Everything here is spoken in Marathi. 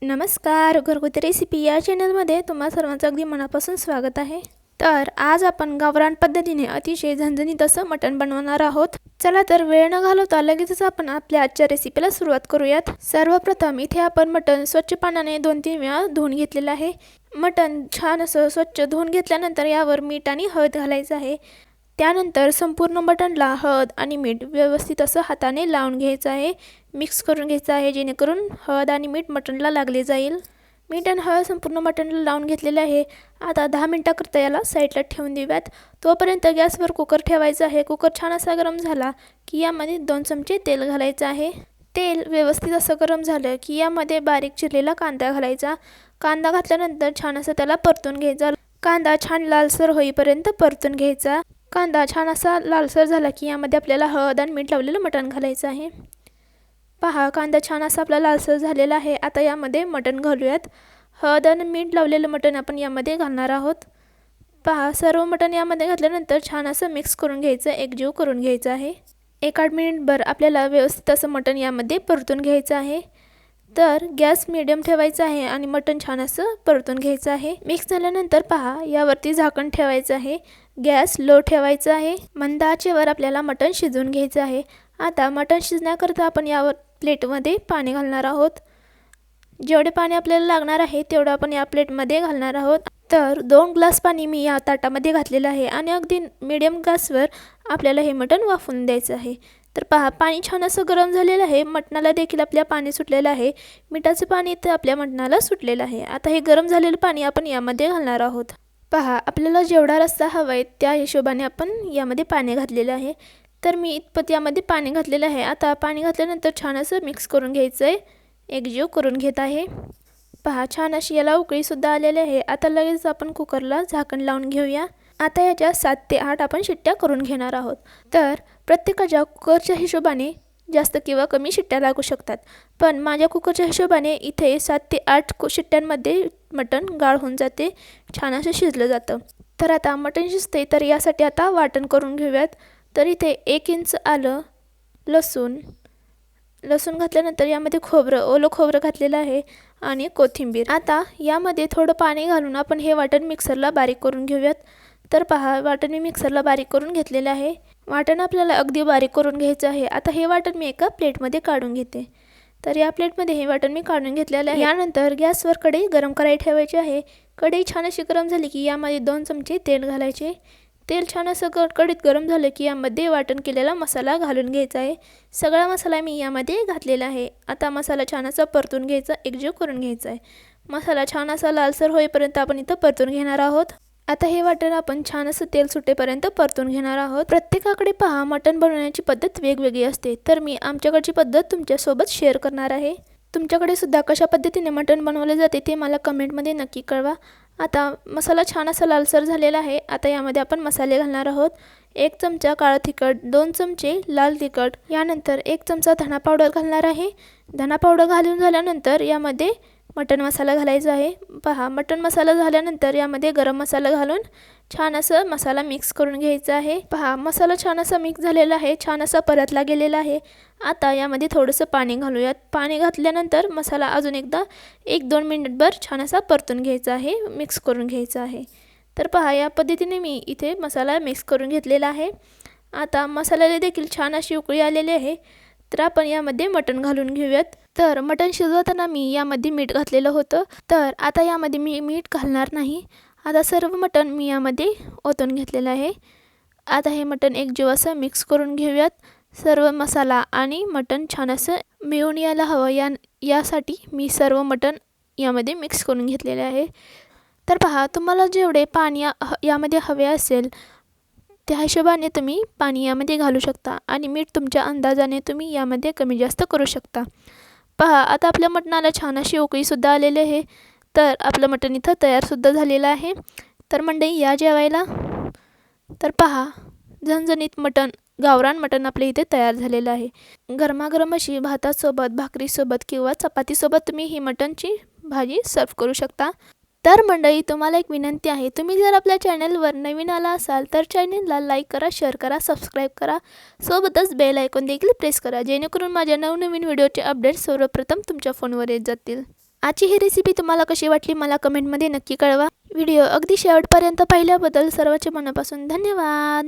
नमस्कार, घरगुती रेसिपी या चॅनलमध्ये तुम्हा सर्वांचं अगदी मनापासून स्वागत आहे। तर आज आपण गावरान पद्धतीने अतिशय झणझणीत असं मटण बनवणार आहोत। चला तर वेळ न घालवता लगेचच आपण आपल्या आजच्या रेसिपीला सुरुवात करूयात। सर्वप्रथम इथे आपण मटण स्वच्छ पाण्याने 2-3 वेळा धुवून घेतलेलं आहे। मटण छान असं स्वच्छ धुवून घेतल्यानंतर यावर मीठ आणि हळद घालायचं आहे। त्यानंतर संपूर्ण मटणला हळद आणि मीठ व्यवस्थित असं हाताने लावून घ्यायचं आहे, मिक्स करून घ्यायचं आहे, जेणेकरून हळद आणि मीठ मटणला लागले जाईल। मीठ आणि हळद संपूर्ण मटणला लावून घेतलेले आहे। आता 10 मिनिटांकरता याला साईडला ठेवून देऊयात। तोपर्यंत गॅसवर कुकर ठेवायचा आहे। कुकर छान असा गरम झाला की यामध्ये 2 चमचे तेल घालायचं आहे। तेल व्यवस्थित असं गरम झालं की यामध्ये बारीक चिरलेला कांदा घालायचा। कांदा घातल्यानंतर छान असं त्याला परतून घ्यायचा। कांदा छान लालसर होईपर्यंत परतून घ्यायचा। कांदा छान असा लालसर झाला की यामध्ये आपल्याला हळद आणि मीठ लावलेलं मटण घालायचं आहे। पहा, कांदा छान असा आपला लालसर झालेला आहे। आता यामध्ये मटण घालूयात। हळद आणि मीठ लावलेलं मटण आपण यामध्ये घालणार आहोत। पहा, सर्व मटण यामध्ये घातल्यानंतर छान असं मिक्स करून घ्यायचं, एकजीव करून घ्यायचं आहे। 1-8 मिनिटभर आपल्याला व्यवस्थित असं मटण यामध्ये परतून घ्यायचं आहे। तर गॅस मीडियम ठेवायचा आहे आणि मटण छान असं परतून घ्यायचं आहे। मिक्स झाल्यानंतर पहा, यावरती झाकण ठेवायचं आहे। गॅस लो ठेवायचा आहे। मंद आचेवर आपल्याला मटण शिजवून घ्यायचं आहे। आता मटण शिजण्याकरता आपण यावर प्लेटमध्ये पाणी घालणार आहोत। जेवढे पाणी आपल्याला लागणार आहे तेवढं आपण या प्लेटमध्ये घालणार आहोत। तर 2 ग्लास पाणी मी या ताटामध्ये घातलेलं आहे आणि अगदी मीडियम गॅसवर आपल्याला हे मटण वाफवून द्यायचं आहे। तर पहा, पाणी छान असं गरम झालेलं आहे। मटणाला देखील आपल्या पाणी सुटलेलं आहे। मिठाचं पाणी इथं आपल्या मटणाला सुटलेलं आहे। आता हे गरम झालेलं पाणी आपण यामध्ये घालणार आहोत। पहा, आपल्याला जेवढा रस्सा हवा आहे त्या हिशोबाने आपण यामध्ये पाणी घातलेलं आहे। तर मी इतपत यामध्ये पाणी घातलेलं आहे। आता पाणी घातल्यानंतर छान असं मिक्स करून घ्यायचं आहे, एकजीव करून घेत आहे। पहा, छान अशी याला उकळीसुद्धा आलेली आहे। आता लगेच आपण कुकरला झाकण लावून घेऊया। आता याच्या 7 ते 8 आपण शिट्ट्या करून घेणार आहोत। तर प्रत्येकाच्या कुकरच्या हिशोबाने जास्त किंवा कमी शिट्ट्या लागू शकतात, पण माझ्या कुकरच्या हिशोबाने इथे 7 ते 8 शिट्ट्यांमध्ये मटण गाळ होऊन जाते, छान असं शिजलं जातं। तर आता मटण शिजते, तर यासाठी आता वाटण करून घेऊयात। तर इथे 1 इंच आलं, लसूण घातल्यानंतर यामध्ये ओलं खोबरं घातलेलं आहे आणि कोथिंबीर। आता यामध्ये थोडं पाणी घालून आपण हे वाटण मिक्सरला बारीक करून घेऊयात। तर पहा, वाटण मी मिक्सरला बारीक करून घेतलेलं आहे। वाटण आपल्याला अगदी बारीक करून घ्यायचं आहे। आता हे वाटण मी एका प्लेटमध्ये काढून घेते। तर या प्लेटमध्ये हे वाटण मी काढून घेतलेलं आहे। यानंतर गॅसवर कढई गरम करायला ठेवायची आहे। कढई छान अशी गरम झाली की यामध्ये 2 चमचे तेल घालायचे। तेल छान असं कढईत गरम झालं की यामध्ये वाटण केलेला मसाला घालून घ्यायचा आहे। सगळा मसाला मी यामध्ये घातलेला आहे। आता मसाला छान असा परतून घ्यायचा, एकजीव करून घ्यायचा आहे। मसाला छान असा लालसर होईपर्यंत आपण इथं परतून घेणार आहोत। आता हे वाटण आपण छान असं तेल सुटेपर्यंत परतून घेणार आहोत। प्रत्येकाकडे पहा, मटण बनवण्याची पद्धत वेगवेगळी असते, तर मी आमच्याकडची पद्धत तुमच्यासोबत शेअर करणार आहे। तुमच्याकडे सुद्धा कशा पद्धतीने मटण बनवले जाते ते मला कमेंटमध्ये नक्की कळवा। आता मसाला छान असा लालसर झालेला आहे। आता यामध्ये आपण मसाले घालणार आहोत। 1 चमचा काळं तिखट, 2 चमचे लाल तिखट, यानंतर 1 चमचा धना पावडर घालणार आहे। धना पावडर घालून झाल्यानंतर यामध्ये मटण मसाला घालायचा आहे। पहा, मटण मसाला झाल्यानंतर यामध्ये गरम मसाला घालून छान असं मसाला मिक्स करून घ्यायचा आहे। पहा, मसाला छान असा मिक्स झालेला आहे, छान असा परतला गेलेला आहे। आता यामध्ये थोडंसं पाणी घालूयात। पाणी घातल्यानंतर मसाला अजून एकदा 1-2 मिनिटभर छान असा परतून घ्यायचा आहे, मिक्स करून घ्यायचा आहे। तर पहा, या पद्धतीने मी इथे मसाला मिक्स करून घेतलेला आहे। आता मसाल्याला देखील छान अशी उकळी आलेली आहे। तर आपण यामध्ये मटण घालून घेऊयात। तर मटण शिजवताना मी यामध्ये मीठ घातलेलं होतं, तर आता यामध्ये मी मीठ घालणार नाही। आता सर्व मटण मी यामध्ये ओतून घेतलेलं आहे। आता हे मटण एकजीव असं मिक्स करून घेऊयात। सर्व मसाला आणि मटण छान असं मिळून यायला हवं, यासाठी मी सर्व मटण यामध्ये मिक्स करून घेतलेले आहे। तर पहा, तुम्हाला जेवढे पाणी यामध्ये हवे असेल त्या हिशोबाने तुम्ही पाणी यामध्ये घालू शकता आणि मीठ तुमच्या अंदाजाने तुम्ही यामध्ये कमी जास्त करू शकता। पहा, आता आपल्या मटणाला छान अशी उकळीसुद्धा आलेली आहे। तर आपलं मटण इथं तयारसुद्धा झालेलं आहे। तर मंडळी, या जेवायला। तर पहा, झणझणीत मटण, गावरान मटण आपल्या इथे तयार झालेलं आहे। गरमागरम अशी भातासोबत, भाकरीसोबत किंवा चपातीसोबत तुम्ही ही मटणची भाजी सर्व करू शकता। तर मंडळी, तुम्हाला एक विनंती आहे, तुम्ही जर आपल्या चॅनलवर नवीन आला असाल तर चॅनलला लाईक करा, शेअर करा, सबस्क्राईब करा, सोबतच बेल आयकॉन देखील प्रेस करा, जेणेकरून माझ्या नवनवीन व्हिडिओचे अपडेट्स सर्वप्रथम तुमच्या फोनवर येत जातील। आजची ही रेसिपी तुम्हाला कशी वाटली मला कमेंटमध्ये नक्की कळवा. व्हिडिओ अगदी शेवटपर्यंत पाहिल्याबद्दल सर्वांचे मनापासून धन्यवाद.